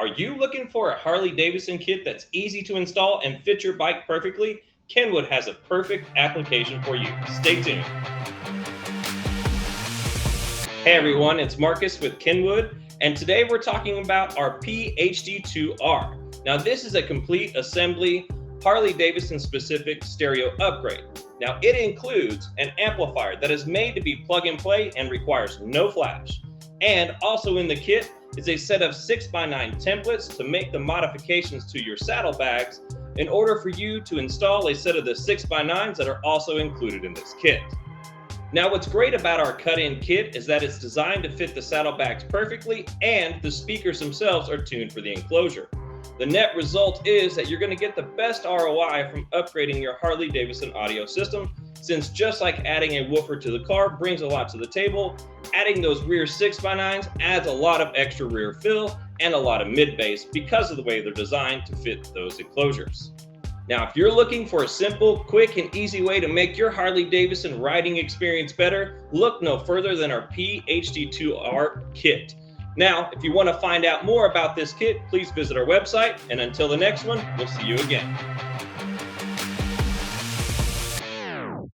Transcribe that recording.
Are you looking for a Harley Davidson kit that's easy to install and fits your bike perfectly? Kenwood has a perfect application for you. Stay tuned. Hey everyone, it's Marcus with Kenwood, and today we're talking about our PHD2R. Now this is a complete assembly Harley Davidson specific stereo upgrade. Now it includes an amplifier that is made to be plug and play and requires no flash. And also in the kit is a set of 6x9 templates to make the modifications to your saddlebags in order for you to install a set of the 6x9s that are also included in this kit. Now what's great about our cut-in kit is that it's designed to fit the saddlebags perfectly and the speakers themselves are tuned for the enclosure. The net result is that you're going to get the best ROI from upgrading your Harley Davidson audio system, since just like adding a woofer to the car brings a lot to the table, adding those rear 6x9s adds a lot of extra rear fill and a lot of mid bass because of the way they're designed to fit those enclosures. Now, if you're looking for a simple, quick, and easy way to make your Harley Davidson riding experience better, look no further than our PHD2R kit. Now, if you want to find out more about this kit, please visit our website, and until the next one, we'll see you again.